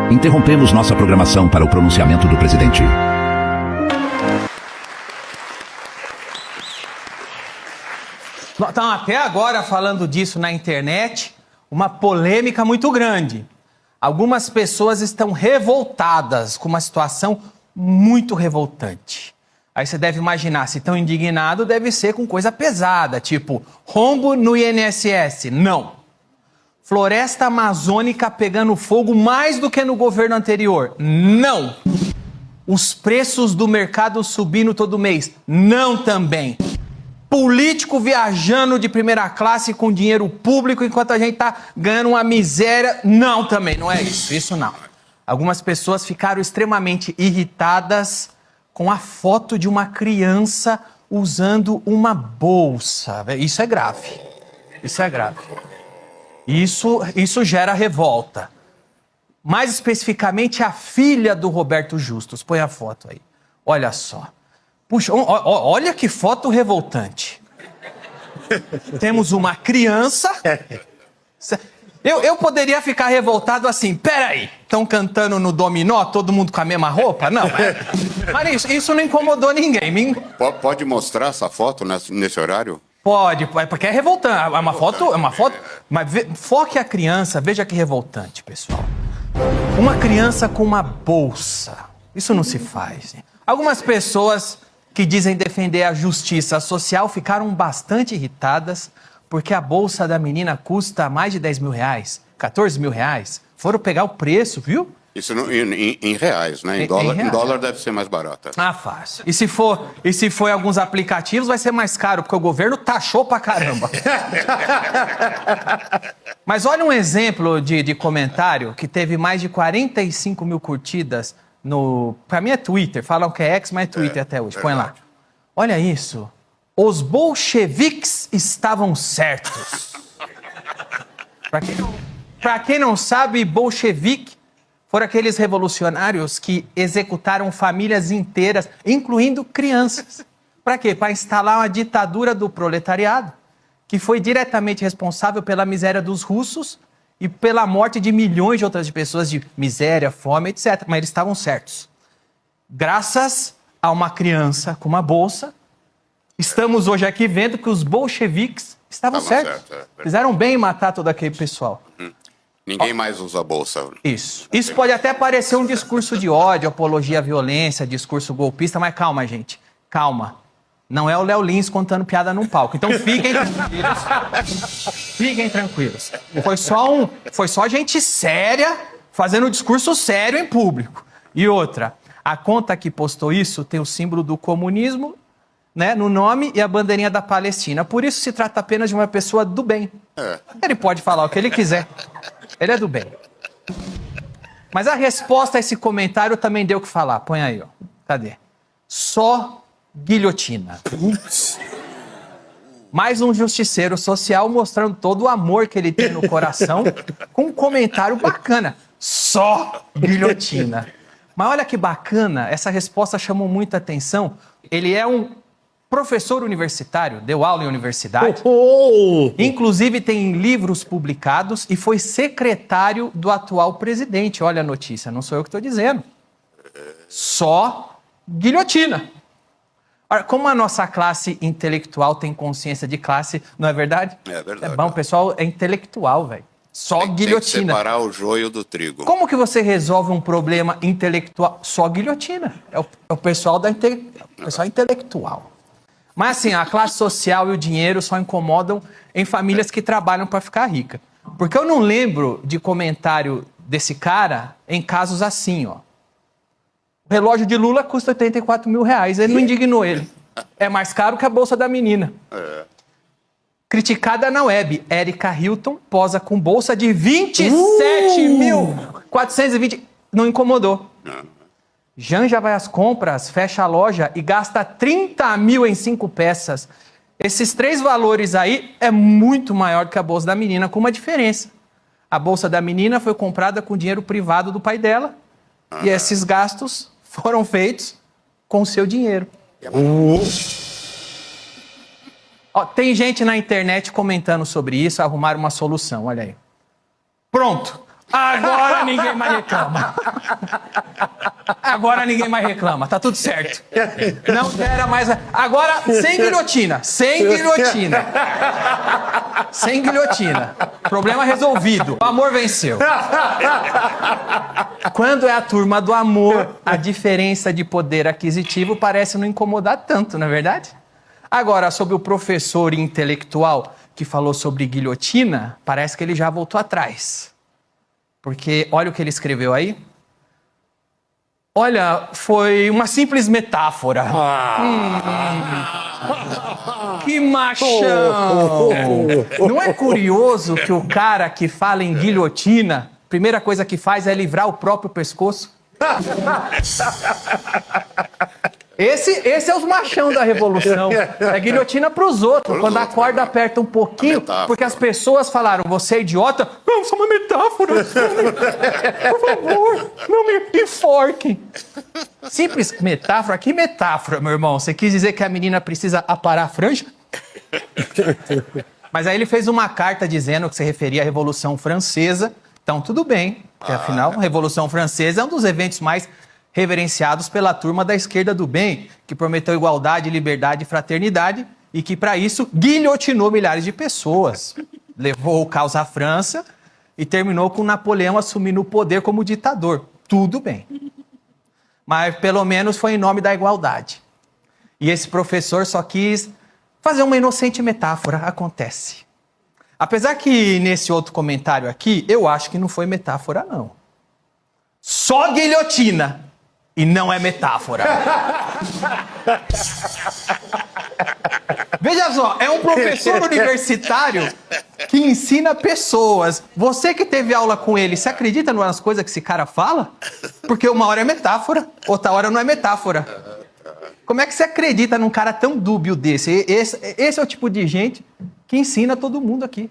Interrompemos nossa programação para o pronunciamento do presidente. Estão até agora falando disso na internet, uma polêmica muito grande. Algumas pessoas estão revoltadas com uma situação muito revoltante. Aí você deve imaginar, se estão indignados, deve ser com coisa pesada, tipo rombo no INSS. Não. Floresta amazônica pegando fogo mais do que no governo anterior. Não. Os preços do mercado subindo todo mês. Não também. Político viajando de primeira classe com dinheiro público enquanto a gente tá ganhando uma miséria. Não também, não é isso. Isso não. Algumas pessoas ficaram extremamente irritadas com a foto de uma criança usando uma bolsa. Isso é grave. Isso é grave. Isso gera revolta. Mais especificamente, a filha do Roberto Justus. Põe a foto aí. Olha só. Puxa, olha que foto revoltante. Temos uma criança. Eu poderia ficar revoltado assim. Peraí, estão cantando no dominó, todo mundo com a mesma roupa? Não. Mas isso não incomodou ninguém. Pode mostrar essa foto nesse horário? Pode, porque é revoltante. É uma foto. Mas foque a criança, veja que revoltante, pessoal. Uma criança com uma bolsa. Isso não se faz. Algumas pessoas que dizem defender a justiça social ficaram bastante irritadas porque a bolsa da menina custa mais de 10 mil reais, 14 mil reais. Foram pegar o preço, viu? Isso em reais, né? Em dólar deve ser mais barata. Ah, fácil. E se for em alguns aplicativos, vai ser mais caro, porque o governo taxou pra caramba. Mas olha um exemplo de comentário que teve mais de 45 mil curtidas no... Pra mim é Twitter, falam que é X, mas é Twitter até hoje. Põe lá. Olha isso. Os bolcheviques estavam certos. Pra quem não sabe, bolchevique foram aqueles revolucionários que executaram famílias inteiras, incluindo crianças. Para quê? Para instalar uma ditadura do proletariado, que foi diretamente responsável pela miséria dos russos e pela morte de milhões de outras pessoas de miséria, fome, etc. Mas eles estavam certos. Graças a uma criança com uma bolsa, estamos hoje aqui vendo que os bolcheviques estavam certos. Fizeram bem em matar todo aquele pessoal. Ninguém mais usa bolsa. Isso pode até parecer um discurso de ódio, apologia à violência, discurso golpista, mas calma, gente. Calma. Não é o Léo Lins contando piada num palco. Então fiquem tranquilos. Fiquem tranquilos. Foi só gente séria fazendo um discurso sério em público. E outra, a conta que postou isso tem o símbolo do comunismo, né, no nome e a bandeirinha da Palestina. Por isso se trata apenas de uma pessoa do bem. Ele pode falar o que ele quiser. Ele é do bem. Mas a resposta a esse comentário também deu o que falar. Põe aí, ó. Cadê? Só guilhotina. Mais um justiceiro social mostrando todo o amor que ele tem no coração com um comentário bacana. Só guilhotina. Mas olha que bacana, essa resposta chamou muita atenção. Ele é um professor universitário, deu aula em universidade. Inclusive tem livros publicados e foi secretário do atual presidente. Olha a notícia, não sou eu que estou dizendo. Só guilhotina. Ora, como a nossa classe intelectual tem consciência de classe, não é verdade? É verdade. É bom, o pessoal é intelectual, velho. Só guilhotina. Tem que separar o joio do trigo. Como que você resolve um problema intelectual? Só guilhotina. É o pessoal pessoal intelectual. Mas assim, a classe social e o dinheiro só incomodam em famílias que trabalham para ficar rica. Porque eu não lembro de comentário desse cara em casos assim, ó. O relógio de Lula custa 84 mil reais. Ele não indignou ele. É mais caro que a bolsa da menina. Criticada na web, Erika Hilton posa com bolsa de 27.420. Não incomodou. Janja vai às compras, fecha a loja e gasta 30 mil em 5 peças. Esses 3 valores aí é muito maior do que a bolsa da menina, com uma diferença. A bolsa da menina foi comprada com dinheiro privado do pai dela e esses gastos foram feitos com o seu dinheiro. Ó, tem gente na internet comentando sobre isso, arrumaram uma solução, olha aí. Pronto, Agora ninguém mais reclama. Agora ninguém mais reclama, tá tudo certo. Não gera mais... Agora, sem guilhotina. Sem guilhotina. Sem guilhotina. Problema resolvido. O amor venceu. Quando é a turma do amor, a diferença de poder aquisitivo parece não incomodar tanto, não é verdade? Agora, sobre o professor intelectual que falou sobre guilhotina, parece que ele já voltou atrás. Porque olha o que ele escreveu aí. Olha, foi uma simples metáfora. Que machão! Não é curioso que o cara que fala em guilhotina, a primeira coisa que faz é livrar o próprio pescoço? Esse é os machão da revolução. É guilhotina pros outros. Quando a corda aperta um pouquinho, porque as pessoas falaram, você é idiota? Não, só uma metáfora. Por favor, não me enforquem. Simples metáfora? Que metáfora, meu irmão? Você quis dizer que a menina precisa aparar a franja? Mas aí ele fez uma carta dizendo que se referia à Revolução Francesa. Então tudo bem, porque afinal a Revolução Francesa é um dos eventos mais reverenciados pela turma da esquerda do bem, que prometeu igualdade, liberdade e fraternidade e que, para isso, guilhotinou milhares de pessoas. Levou o caos à França e terminou com Napoleão assumindo o poder como ditador. Tudo bem. Mas, pelo menos, foi em nome da igualdade. E esse professor só quis fazer uma inocente metáfora. Acontece. Apesar que, nesse outro comentário aqui, eu acho que não foi metáfora, não. Só guilhotina. E não é metáfora. Veja só, é um professor universitário que ensina pessoas. Você que teve aula com ele, você acredita nas coisas que esse cara fala? Porque uma hora é metáfora, outra hora não é metáfora. Como é que você acredita num cara tão dúbio desse? Esse é o tipo de gente que ensina todo mundo aqui.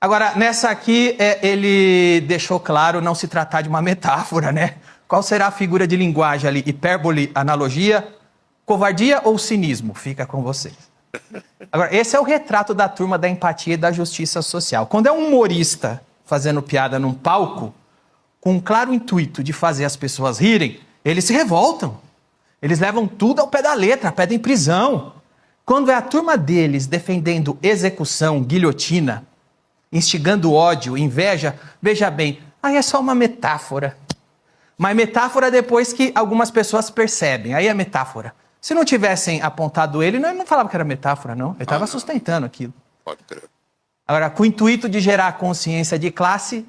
Agora, nessa aqui, ele deixou claro não se tratar de uma metáfora, né? Qual será a figura de linguagem ali? Hipérbole, analogia, covardia ou cinismo? Fica com vocês. Agora, esse é o retrato da turma da empatia e da justiça social. Quando é um humorista fazendo piada num palco, com um claro intuito de fazer as pessoas rirem, eles se revoltam. Eles levam tudo ao pé da letra, pedem prisão. Quando é a turma deles defendendo execução, guilhotina, instigando ódio, inveja, veja bem, aí é só uma metáfora. Mas metáfora depois que algumas pessoas percebem. Aí é metáfora. Se não tivessem apontado ele não falava que era metáfora, não. Ele estava sustentando aquilo. Pode crer. Agora, com o intuito de gerar consciência de classe,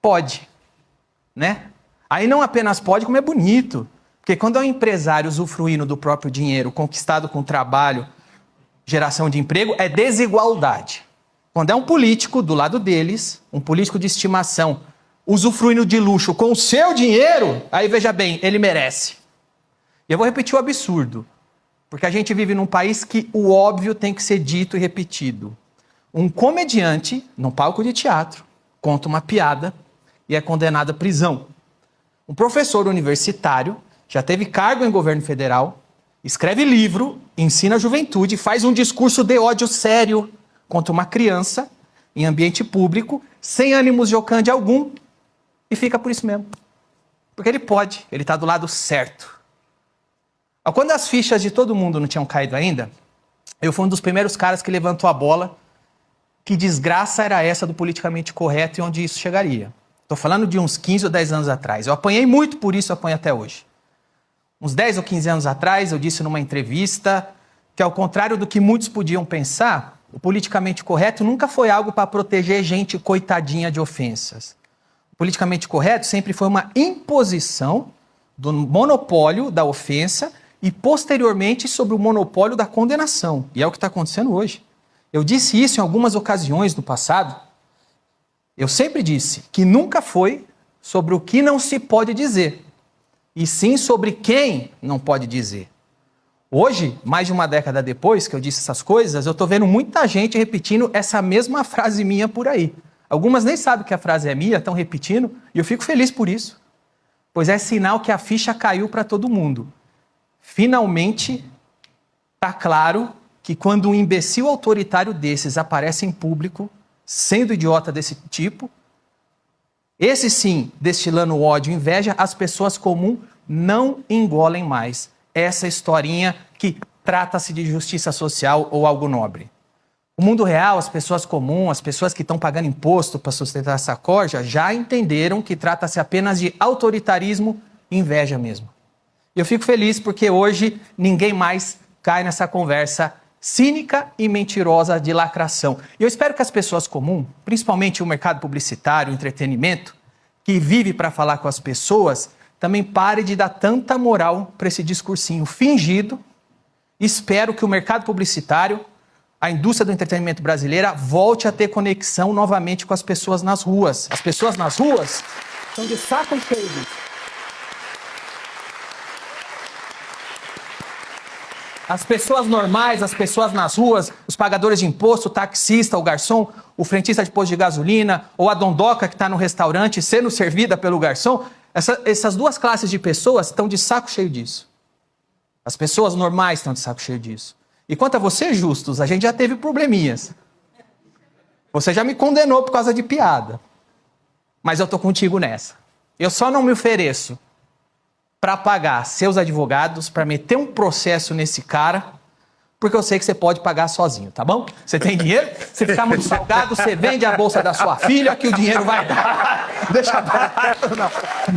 pode. Né? Aí não apenas pode, como é bonito. Porque quando é um empresário usufruindo do próprio dinheiro, conquistado com trabalho, geração de emprego, é desigualdade. Quando é um político do lado deles, um político de estimação, usufruindo de luxo com o seu dinheiro, aí veja bem, ele merece. E eu vou repetir o absurdo, porque a gente vive num país que o óbvio tem que ser dito e repetido. Um comediante, num palco de teatro, conta uma piada e é condenado à prisão. Um professor universitário, já teve cargo em governo federal, escreve livro, ensina a juventude, faz um discurso de ódio sério contra uma criança, em ambiente público, sem ânimos jocante algum, e fica por isso mesmo. Porque ele pode, ele está do lado certo. Quando as fichas de todo mundo não tinham caído ainda, eu fui um dos primeiros caras que levantou a bola. Que desgraça era essa do politicamente correto e onde isso chegaria? Estou falando de uns 15 ou 10 anos atrás. Eu apanhei muito por isso, eu apanho até hoje. Uns 10 ou 15 anos atrás, eu disse numa entrevista que, ao contrário do que muitos podiam pensar, o politicamente correto nunca foi algo para proteger gente coitadinha de ofensas. O politicamente correto sempre foi uma imposição do monopólio da ofensa e, posteriormente, sobre o monopólio da condenação. E é o que está acontecendo hoje. Eu disse isso em algumas ocasiões no passado. Eu sempre disse que nunca foi sobre o que não se pode dizer, e sim sobre quem não pode dizer. Hoje, mais de uma década depois que eu disse essas coisas, eu estou vendo muita gente repetindo essa mesma frase minha por aí. Algumas nem sabem que a frase é minha, estão repetindo, e eu fico feliz por isso. Pois é sinal que a ficha caiu para todo mundo. Finalmente, está claro que quando um imbecil autoritário desses aparece em público, sendo idiota desse tipo, Esse sim, destilando ódio e inveja, as pessoas comuns não engolem mais essa historinha que trata-se de justiça social ou algo nobre. O mundo real, as pessoas comuns, as pessoas que estão pagando imposto para sustentar essa corja, já entenderam que trata-se apenas de autoritarismo e inveja mesmo. E eu fico feliz porque hoje ninguém mais cai nessa conversa cínica e mentirosa de lacração. E eu espero que as pessoas comuns, principalmente o mercado publicitário, o entretenimento, que vive para falar com as pessoas, também pare de dar tanta moral para esse discursinho fingido. Espero que o mercado publicitário, a indústria do entretenimento brasileira, volte a ter conexão novamente com as pessoas nas ruas. As pessoas nas ruas estão de saco cheio disso. As pessoas normais, as pessoas nas ruas, os pagadores de imposto, o taxista, o garçom, o frentista de posto de gasolina, ou a dondoca que está no restaurante sendo servida pelo garçom, essas duas classes de pessoas estão de saco cheio disso. As pessoas normais estão de saco cheio disso. E quanto a você, Justus, a gente já teve probleminhas. Você já me condenou por causa de piada. Mas eu tô contigo nessa. Eu só não me ofereço para pagar seus advogados, para meter um processo nesse cara, porque eu sei que você pode pagar sozinho, tá bom? Você tem dinheiro? Se ficar muito salgado, você vende a bolsa da sua filha que o dinheiro vai dar. Deixa eu...